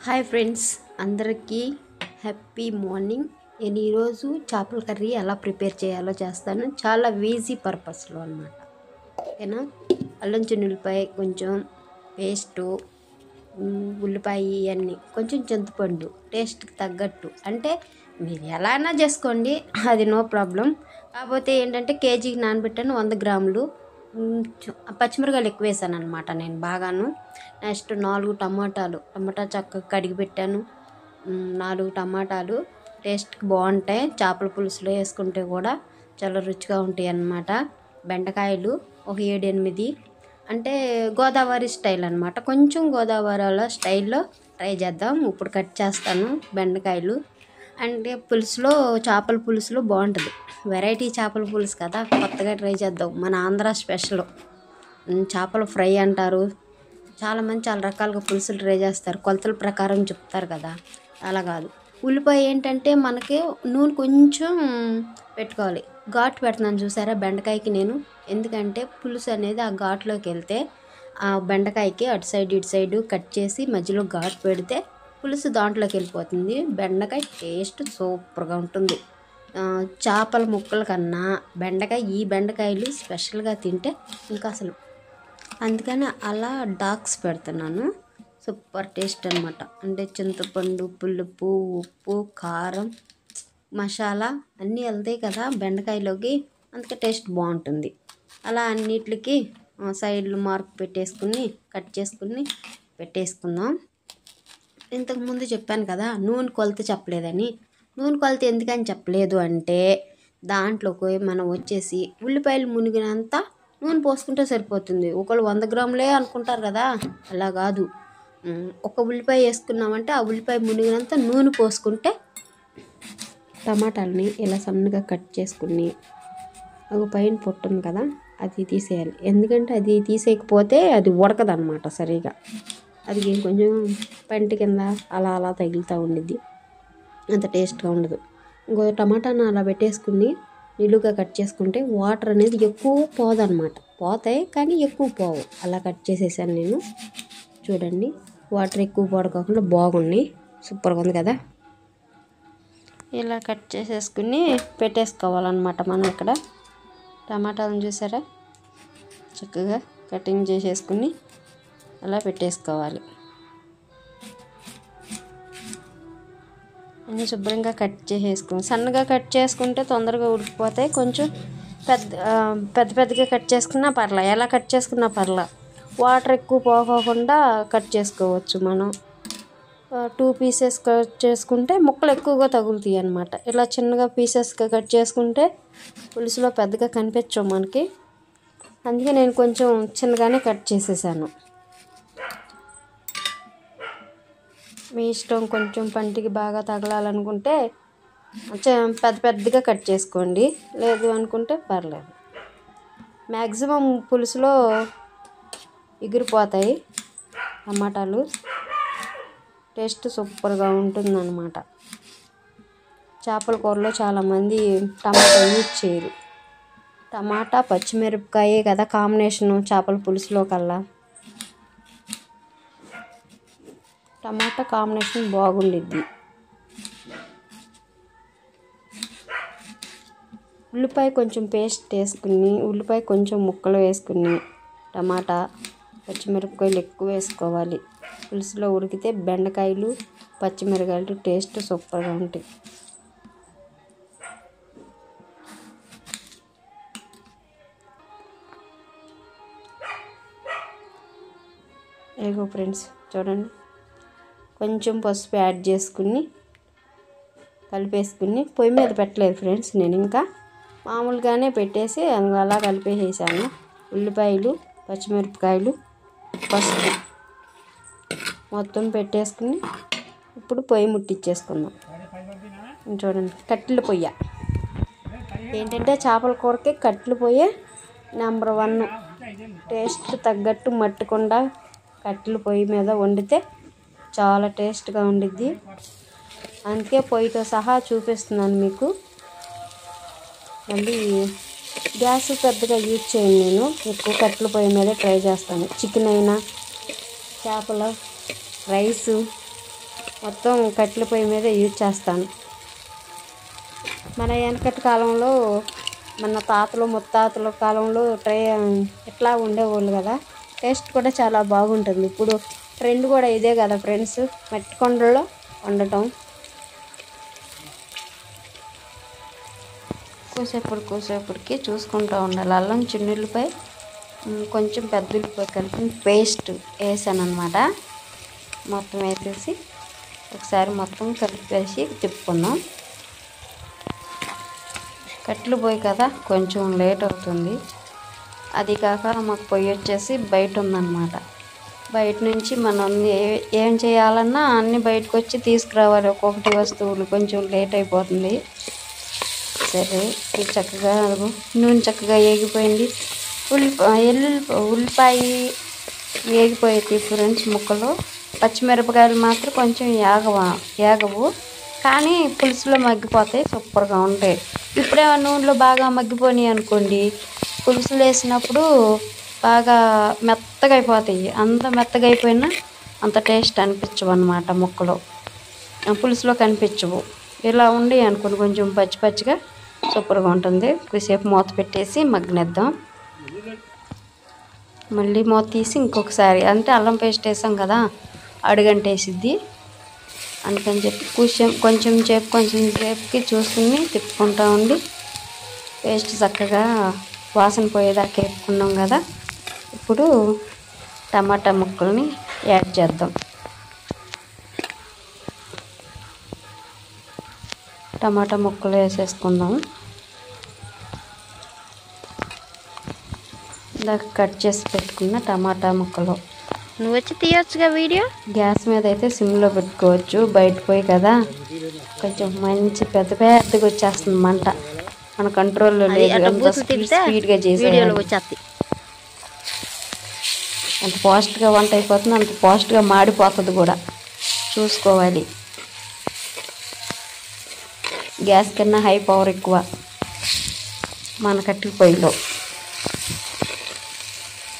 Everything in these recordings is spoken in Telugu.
హాయ్ ఫ్రెండ్స్, అందరికీ హ్యాపీ మార్నింగ్. నేను ఈరోజు చేపల కర్రీ ఎలా ప్రిపేర్ చేయాలో చేస్తాను. చాలా ఈజీ పర్పస్లో అనమాట. ఓకేనా? అల్లం చిన్నులపై కొంచెం పేస్టు, ఉల్లిపాయ ఇవన్నీ, కొంచెం చింతపండు టేస్ట్కి తగ్గట్టు. అంటే మీరు ఎలా అయినా చేసుకోండి, అది నో ప్రాబ్లం. కాకపోతే ఏంటంటే కేజీకి నానబెట్టాను 100 గ్రాములు. పచ్చిమిరకాయలు ఎక్కువ వేసాను అనమాట నేను బాగాను. నెక్స్ట్ 4 టమాటా చక్కగా కడిగి పెట్టాను. 4 టమాటాలు టేస్ట్కి బాగుంటాయి. చేపల పులుసులో వేసుకుంటే కూడా చాలా రుచిగా ఉంటాయి అన్నమాట. బెండకాయలు ఒక 7-8, అంటే గోదావరి స్టైల్ అనమాట. కొంచెం గోదావరి స్టైల్లో ట్రై చేద్దాం. ఇప్పుడు కట్ చేస్తాను బెండకాయలు. అంటే పులుసులో, చేపల పులుసులో బాగుంటుంది. వెరైటీ చేపల పులుసు కదా, కొత్తగా ట్రై చేద్దాం. మన ఆంధ్ర స్పెషల్ చేపల ఫ్రై అంటారు. చాలామంది చాలా రకాలుగా పులుసులు ట్రై చేస్తారు, కొలతల ప్రకారం చెప్తారు కదా. అలా కాదు. ఉల్లిపాయ ఏంటంటే మనకి నూనె కొంచెం పెట్టుకోవాలి. ఘాటు పెడుతున్నాను చూసారా బెండకాయకి నేను. ఎందుకంటే పులుసు అనేది ఆ ఘాటులోకి వెళ్తే ఆ బెండకాయకి అటు సైడ్ ఇటు సైడు కట్ చేసి మధ్యలో ఘాటు పెడితే పులుసు దాంట్లోకి వెళ్ళిపోతుంది. బెండకాయ టేస్ట్ సూపర్గా ఉంటుంది. చేపల ముక్కల కన్నా ఈ బెండకాయలు స్పెషల్గా తింటే ఇంకా అసలు. అందుకని అలా డాక్స్ పెడుతున్నాను. సూపర్ టేస్ట్ అనమాట. అంటే చింతపండు, పులుపు, ఉప్పు, కారం, మసాలా అన్నీ వెళ్తాయి కదా బెండకాయలోకి, అందుకే టేస్ట్ బాగుంటుంది. అలా అన్నిటికి సైడ్లు మార్క్ పెట్టేసుకుని కట్ చేసుకుని పెట్టేసుకుందాం. ఇంతకుముందు చెప్పాను కదా నూనె కొలత చెప్పలేదని. నూనె కొలత ఎందుకని చెప్పలేదు అంటే, దాంట్లోకి మనం వచ్చేసి ఉల్లిపాయలు మునిగినంత నూనె పోసుకుంటే సరిపోతుంది. ఒకళ్ళు 100 గ్రాములే అనుకుంటారు కదా, అలా కాదు. ఒక ఉల్లిపాయ వేసుకున్నామంటే ఆ ఉల్లిపాయ మునిగినంత నూనె పోసుకుంటే. టమాటాలని ఇలా సన్నగా కట్ చేసుకుని ఒక పైన పొట్టును కదా అది తీసేయాలి. ఎందుకంటే అది తీసేయకపోతే అది ఉడకదన్నమాట సరిగా. అది కొంచెం పంటి కింద అలా తగులుతూ ఉండిద్ది, అంత టేస్ట్గా ఉండదు. ఇంకో టమాటాను అలా పెట్టేసుకుని నిలువుగా కట్ చేసుకుంటే వాటర్ అనేది ఎక్కువ పోదన్నమాట. పోతాయి కానీ ఎక్కువ పోవు. అలా కట్ చేసేసాను నేను. చూడండి, వాటర్ ఎక్కువ పడుకోకుండా బాగున్నాయి. సూపర్గా ఉంది కదా. ఇలా కట్ చేసేసుకుని పెట్టేసుకోవాలన్నమాట. మనం ఇక్కడ టమాటాలను చూసారా, చక్కగా కటింగ్ చేసేసుకుని అలా పెట్టేసుకోవాలి. అన్నీ శుభ్రంగా కట్ చేసేసుకుని సన్నగా కట్ చేసుకుంటే తొందరగా ఉడికిపోతాయి. కొంచెం పెద్దగా కట్ చేసుకున్నా పర్లా, ఎలా కట్ చేసుకున్నా పర్లా. వాటర్ ఎక్కువ పోకోకుండా కట్ చేసుకోవచ్చు. మనం 2 పీసెస్ కట్ చేసుకుంటే ముక్కలు ఎక్కువగా తగులుతాయి అన్నమాట. ఇలా చిన్నగా పీసెస్గా కట్ చేసుకుంటే పులుసులో పెద్దగా కనిపించవు మనకి. అందుకే నేను కొంచెం చిన్నగానే కట్ చేసేసాను. మీ ఇష్టం. కొంచెం పంటికి బాగా తగలాలనుకుంటే పెద్దగా కట్ చేసుకోండి, లేదు అనుకుంటే పర్లేదు. మ్యాక్సిమం పులుసులో ఎగిరిపోతాయి టమాటాలు. టేస్ట్ సూపర్గా ఉంటుందన్నమాట. చేపల కూరలో చాలామంది టమాటా యూజ్ చేయరు. టమాటా పచ్చిమిరపకాయే కదా కాంబినేషను చేపల పులుసులో కల్లా. టమాటా కాంబినేషన్ బాగుండిద్ది. ఉల్లిపాయ కొంచెం పేస్ట్ వేసుకుని, ఉల్లిపాయ కొంచెం ముక్కలు వేసుకుని, టమాటా పచ్చిమిరపకాయలు ఎక్కువ వేసుకోవాలి. పులుసులో ఉడికితే బెండకాయలు పచ్చిమిరకాయలు టేస్ట్ సూపర్గా ఉంటాయి. ఏగో ఫ్రెండ్స్ చూడండి, కొంచెం పసుపు యాడ్ చేసుకుని కలిపేసుకుని పొయ్యి మీద పెట్టలేదు ఫ్రెండ్స్. నేను ఇంకా మామూలుగానే పెట్టేసి అలా కలిపేసేసాను. ఉల్లిపాయలు పచ్చిమిరపకాయలు పసుపు మొత్తం పెట్టేసుకుని ఇప్పుడు పొయ్యి ముట్టించేసుకుందాం. చూడండి, కట్టెల పొయ్య. ఏంటంటే చేపల కూరకి కట్టెల పొయ్యే నెంబర్ 1. టేస్ట్ తగ్గట్టు మట్టకుండా కట్టెల పొయ్యి మీద వండితే చాలా టేస్ట్గా ఉండిద్ది. అందుకే పొయ్యితో సహా చూపిస్తున్నాను మీకు. మళ్ళీ గ్యాస్ పెద్దగా యూజ్ చేయను నేను, ఎక్కువ కట్టెల పొయ్యి మీదే ట్రై చేస్తాను. చికెన్ అయినా, చేపల రైసు మొత్తం కట్టెల పొయ్యి మీద యూజ్ చేస్తాను. మన వెనకటి కాలంలో మన తాతలు ముత్తాతల కాలంలో ఇట్లా ఉండేవాళ్ళు కదా. టేస్ట్ కూడా చాలా బాగుంటుంది. ఇప్పుడు ట్రెండ్ కూడా ఇదే కదా ఫ్రెండ్స్, మట్టి కొండల్లో వండటం. కూసేపటికి చూసుకుంటూ ఉండాలి. అల్లం చిన్నులపై కొంచెం పెద్ద ఉల్లిపాయ కలిపి పేస్ట్ వేసాను అనమాట. మొత్తం వేసేసి ఒకసారి మొత్తం కలిపేసి తిప్పుకుందాం. కట్టెలు పోయి కదా కొంచెం లేట్ అవుతుంది. అది కాక మాకు పొయ్యి వచ్చేసి బయట ఉందన్నమాట. బయట నుంచి మనం ఏం చేయాలన్నా అన్నీ బయటకు వచ్చి తీసుకురావాలి. ఒక్కొక్కటి వస్తువులు కొంచెం లేట్ అయిపోతుంది. సరే చక్కగా నూనె చక్కగా వేగిపోయింది. ఉల్లిపాయ వేగిపోయేది ఫ్రెండ్స్ ముక్కలు. పచ్చిమిరపకాయలు మాత్రం కొంచెం ఏగవు కానీ పులుసులో మగ్గిపోతాయి, సూపర్గా ఉంటాయి. ఇప్పుడే నూనెలో బాగా మగ్గిపోయినాయి అనుకోండి, పులుసులు వేసినప్పుడు బాగా మెత్తగా అయిపోతాయి. అంత మెత్తగా అయిపోయినా అంత టేస్ట్ అనిపించవు అన్నమాట. ముక్కలు పులుసులో కనిపించవు. ఇలా ఉండి అనుకోండి కొంచెం పచ్చిగా సూపర్గా ఉంటుంది. కొద్దిసేపు మూత పెట్టేసి మగ్గనిద్దాం. మళ్ళీ మూత తీసి ఇంకొకసారి, అంటే అల్లం పేస్ట్ వేసాం కదా అడుగంటేసిద్ది. అందుకని చెప్పి కొంచెం సేపుకి చూసుకుని తిప్పుకుంటూ ఉండి పేస్ట్ చక్కగా వాసన పోయేదాకా వేపుకున్నాం కదా. ఇప్పుడు టమాటా ముక్కల్ని యాడ్ చేద్దాం. టమాటా ముక్కలు వేసేసుకుందాం. ఇందాక కట్ చేసి పెట్టుకున్న టమాటా ముక్కలు. నువ్వు వచ్చి తీయొచ్చుగా వీడియో. గ్యాస్ మీద అయితే సిమ్లో పెట్టుకోవచ్చు. బయట పోయి కదా కొంచెం మంచి పెద్దగా వచ్చేస్తుంది మంట. మన కంట్రోల్లో లేదు. స్పీడ్గా వీడియోలో వచ్చేస్తుంది. అంత ఫాస్ట్గా వంట అయిపోతుంది, అంత ఫాస్ట్గా మాడిపోతుంది కూడా. చూసుకోవాలి. గ్యాస్ కన్నా హై పవర్ ఎక్కువ మన కట్టెల పొయ్యిలో.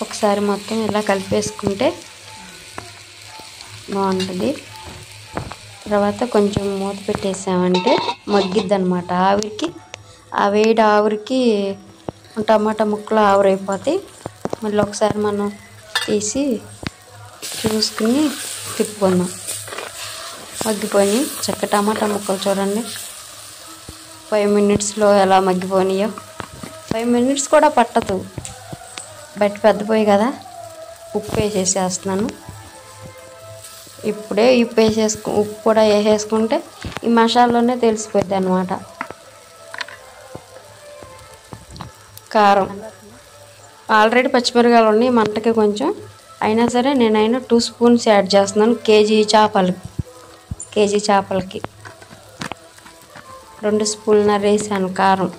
ఒకసారి మొత్తం ఇలా కలిపేసుకుంటే బాగుంటుంది. తర్వాత కొంచెం మూత పెట్టేసామంటే మగ్గిద్ది అనమాట. ఆ వేడి ఆవిరికి టమాటా ముక్కలు ఆవిరైపోతాయి. మళ్ళీ ఒకసారి మనం తీసి చూసుకుని తిప్పుకుందాం. మగ్గిపోయి చక్క టమాటా ముక్కలు చూడండి 5 మినిట్స్లో ఎలా మగ్గిపోయినాయో. 5 మినిట్స్ కూడా పట్టదు. బయట పెద్ద పొయ్యి కదా. ఉప్పు వేసేసేస్తున్నాను. ఇప్పుడే ఉప్పు కూడా వేసేసుకుంటే ఈ మసాలాలోనే తెలిసిపోద్ది అన్నమాట. కారం ఆల్రెడీ పచ్చిమిరపకాయలు ఉన్నాయి మంటకి కొంచెం, అయినా సరే నేనైనా 2 స్పూన్స్ యాడ్ చేస్తున్నాను. కేజీ చేపలకి 2 స్పూన్లు వేసాను కారం.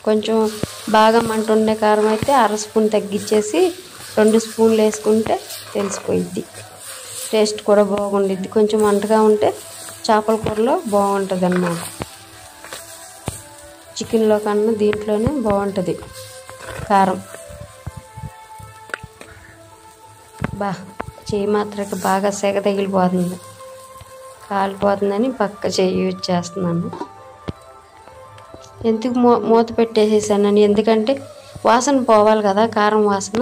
కొంచెం బాగా మంట ఉండే కారం అయితే 1/2 స్పూన్ తగ్గించేసి 2 స్పూన్లు వేసుకుంటే తెలిసిపోయిద్ది. టేస్ట్ కూడా బాగుండిద్ది. కొంచెం మంటగా ఉంటే చేపల కూరలో బాగుంటుంది అన్నమాట. చికెన్లో కన్నా దీంట్లోనే బాగుంటుంది కారం. చెయ్యి మాత్రకి బాగా సెగ తగిలిపోతుంది, కాలిపోతుందని పక్క చెయ్యి యూజ్ చేస్తున్నాను. ఎందుకు మూత పెట్టేసేసానని, ఎందుకంటే వాసన పోవాలి కదా, కారం వాసన.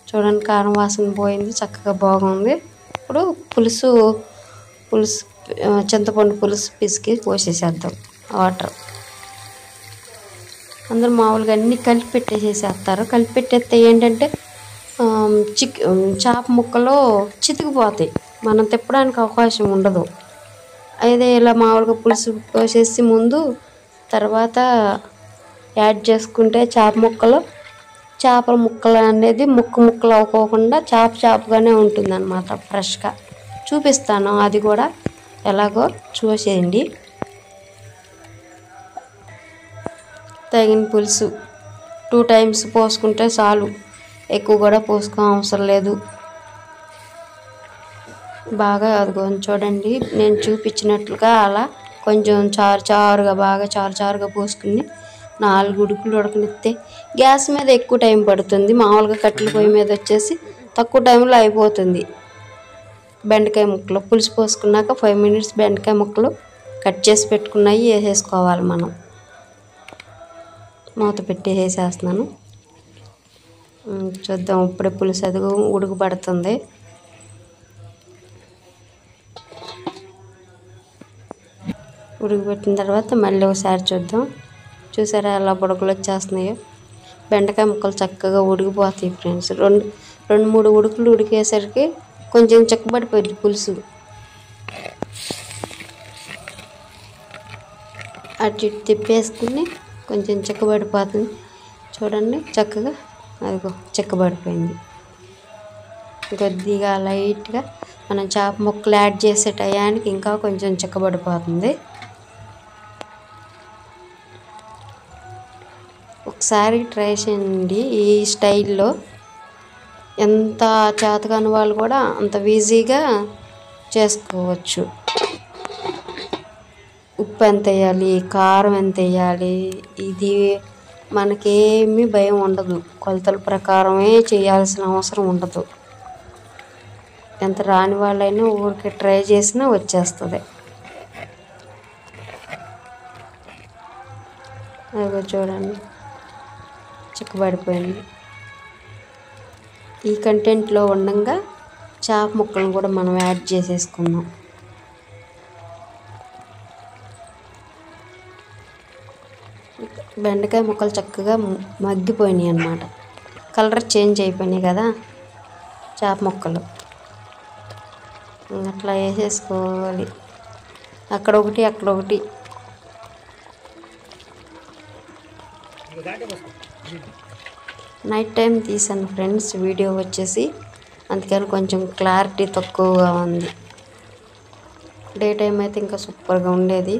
చూడండి కారం వాసన పోయింది, చక్కగా బాగుంది. ఇప్పుడు పులుసు చింతపండు పులుసు పిసికి పోసేసేద్దాం. వాటర్ అందరూ మామూలుగా అన్నీ కలిపి పెట్టేసేసేస్తారు. కలిపి పెట్టేస్తే ఏంటంటే చేప ముక్కలో చితికిపోతాయి, మనం తిప్పడానికి అవకాశం ఉండదు. అయితే ఇలా మామూలుగా పులుసు పోసేసి ముందు తర్వాత యాడ్ చేసుకుంటే చేపల ముక్కలు అనేది ముక్కలు అవ్వకోకుండా చేపగానే ఉంటుంది అన్నమాట. ఫ్రెష్గా చూపిస్తాను, అది కూడా ఎలాగో చూసేయండి. తగిన పులుసు 2 టైమ్స్ పోసుకుంటే చాలు, ఎక్కువ కూడా పోసుకో అవసరం లేదు. బాగా అదిగో చూడండి నేను చూపించినట్లుగా అలా కొంచెం చారుగా పోసుకుని 4 ఉడుకులు ఉడకనిస్తే గ్యాస్ మీద ఎక్కువ టైం పడుతుంది. మామూలుగా కట్టెల పొయ్యి మీద వచ్చేసి తక్కువ టైంలో అయిపోతుంది. బెండకాయ ముక్కలు పులుసు పోసుకున్నాక 5 minutes బెండకాయ ముక్కలు కట్ చేసి పెట్టుకున్నాయి వేసేసుకోవాలి మనం. మూత పెట్టి వేసేస్తున్నాను. చూద్దాం ఇప్పుడే పులుసు అదిగో ఉడుకుపడుతుంది. ఉడుకుపెట్టిన తర్వాత మళ్ళీ ఒకసారి చూద్దాం. చూసారా ఎలా బుడకలు వచ్చేస్తున్నాయో. బెండకాయ ముక్కలు చక్కగా ఉడికిపోతాయి ఫ్రెండ్స్. 2-3 ఉడుకులు ఉడికేసరికి కొంచెం చిక్కబడిపోయింది పులుసు. అటు ఇటు తిప్పేసుకుని కొంచెం చిక్కబడిపోతుంది. చూడండి చక్కగా అదిగో చిక్కబడిపోయింది. కొద్దిగా లైట్గా మనం చేప ముక్కలు యాడ్ చేసే టయానికి ఇంకా కొంచెం చిక్కబడిపోతుంది. ఒకసారి ట్రై చేయండి ఈ స్టైల్లో. ఎంత చేతకాని వాళ్ళు కూడా అంత ఈజీగా చేసుకోవచ్చు. ఉప్పు ఎంత వేయాలి, కారం ఎంత వేయాలి, ఇది మనకేమీ భయం ఉండదు. కొలతల ప్రకారమే చేయాల్సిన అవసరం ఉండదు. ఎంత రాని వాళ్ళైనా ఊరికే ట్రై చేసినా వచ్చేస్తుంది. అదిగో చూడండి చిక్కబడిపోయింది. ఈ కంటెంట్లో ఉండగా చేప ముక్కలను కూడా మనం యాడ్ చేసేసుకుందాం. బెండకాయ ముక్కలు చక్కగా మగ్గిపోయినాయి అన్నమాట. కలర్ చేంజ్ అయిపోయినాయి కదా చేప ముక్కలు. అట్లా వేసేసుకోవాలి. అక్కడొకటి అక్కడొకటి. నైట్ టైం తీసాను ఫ్రెండ్స్ వీడియో వచ్చేసి, అందుకని కొంచెం క్లారిటీ తక్కువగా ఉంది. డే టైం అయితే ఇంకా సూపర్గా ఉండేది.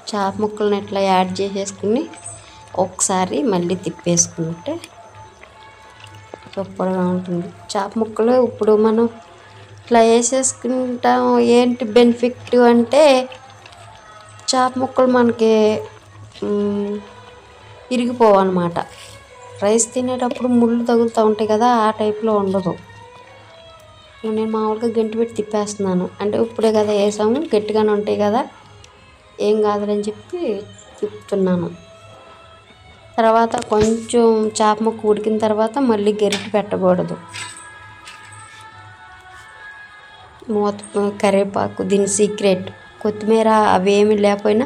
చేప ముక్కలను ఇట్లా యాడ్ చేసేసుకుని ఒకసారి మళ్ళీ తిప్పేసుకుంటే సూపర్గా ఉంటుంది. చేప ముక్కలు ఇప్పుడు మనం ఇట్లా వేసేసుకుంటాం. ఏంటి బెనిఫిట్ అంటే చేప ముక్కలు మనకి ఇరిగిపోవన్నమాట. రైస్ తినేటప్పుడు ముళ్ళు తగులుతూ ఉంటాయి కదా, ఆ టైప్లో ఉండదు. నేను మామూలుగా గంటి పెట్టి తిప్పేస్తున్నాను. అంటే ఇప్పుడే కదా వేసాము, గట్టిగానే ఉంటాయి కదా, ఏం కాదులని చెప్పి తిప్పుతున్నాను. తర్వాత కొంచెం చేప ముక్క ఉడికిన తర్వాత మళ్ళీ గరిటె పెట్టకూడదు. కరివేపాకు దీని సీక్రెట్. కొత్తిమీర అవేమీ లేకపోయినా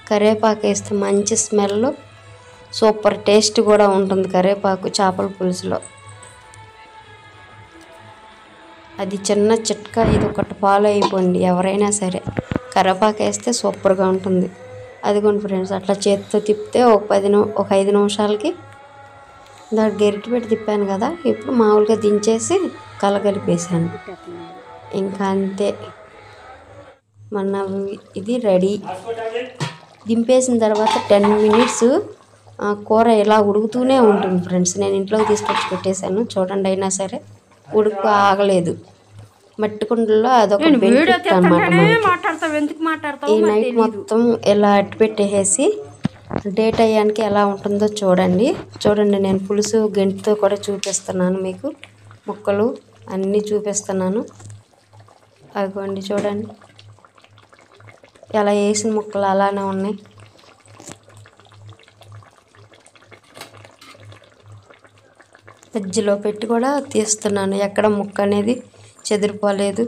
కరివేపాకు వేస్తే మంచి స్మెల్, సూపర్ టేస్ట్ కూడా ఉంటుంది కరివేపాకు చేపల పులుసులో. అది చిన్న చిట్కా, ఇది ఒకటి ఫాలో అయిపోండి ఎవరైనా సరే. కరివేపాకు వేస్తే సూపర్గా ఉంటుంది. అదిగోండి ఫ్రెండ్స్ అట్లా చేతితో తిప్పితే ఒక 5 నిమిషాలకి దాన్ని గరిటె పెట్టి తిప్పాను కదా, ఇప్పుడు మామూలుగా దించేసి కలగలిపేసాను. ఇంకా అంతే, మన ఇది రెడీ. దింపేసిన తర్వాత 10 minutes కూర ఇలా ఉడుకుతూనే ఉంటుంది ఫ్రెండ్స్. నేను ఇంట్లోకి తీసుకొచ్చి పెట్టేశాను చూడండి. అయినా సరే ఉడుకు ఆగలేదు. మట్టి కుండలో అదొక బెనిఫిట్ అన్నమాట. ఈ నైట్ మొత్తం ఇలా అట్టు పెట్టేసి డే టయానికి ఎలా ఉంటుందో చూడండి. నేను పులుసు గంటితో కూడా చూపిస్తున్నాను మీకు. ముక్కలు అన్నీ చూపిస్తున్నాను. అదిగోండి చూడండి ఎలా వేసిన ముక్కలు అలానే ఉన్నాయి. మధ్యలో పెట్టి కూడా తీస్తున్నాను, ఎక్కడ ముక్క అనేది చెదిరిపోలేదు.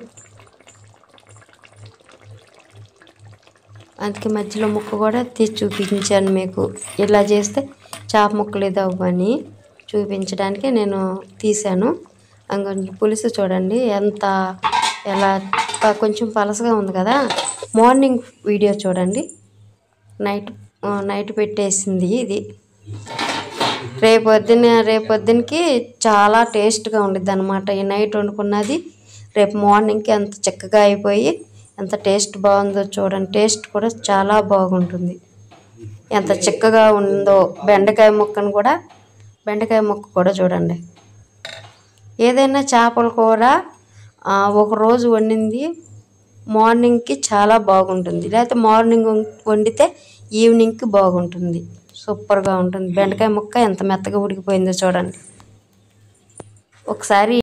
అందుకే మధ్యలో ముక్క కూడా తీసి చూపించాను మీకు. ఇలా చేస్తే చేప ముక్కలు ఇది అవ్వని చూపించడానికి నేను తీసాను. కొంచెం పులుసు చూడండి ఎలా కొంచెం పలసగా ఉంది కదా. మార్నింగ్ వీడియో చూడండి, నైట్ పెట్టేసింది ఇది. రేపొద్దునకి చాలా టేస్ట్గా ఉండిద్ది అనమాట. ఈ నైట్ వండుకున్నది రేపు మార్నింగ్కి ఎంత చక్కగా అయిపోయి ఎంత టేస్ట్ బాగుందో చూడండి. టేస్ట్ కూడా చాలా బాగుంటుంది. ఎంత చక్కగా ఉందో బెండకాయ ముక్క కూడా చూడండి. ఏదైనా చేపల కూర ఒకరోజు వండింది మార్నింగ్కి చాలా బాగుంటుంది, లేకపోతే మార్నింగ్ వండితే ఈవినింగ్కి బాగుంటుంది. సూపర్గా ఉంటుంది. బెండకాయ ముక్క ఎంత మెత్తగా ఉడికిపోయిందో చూడండి. ఒకసారి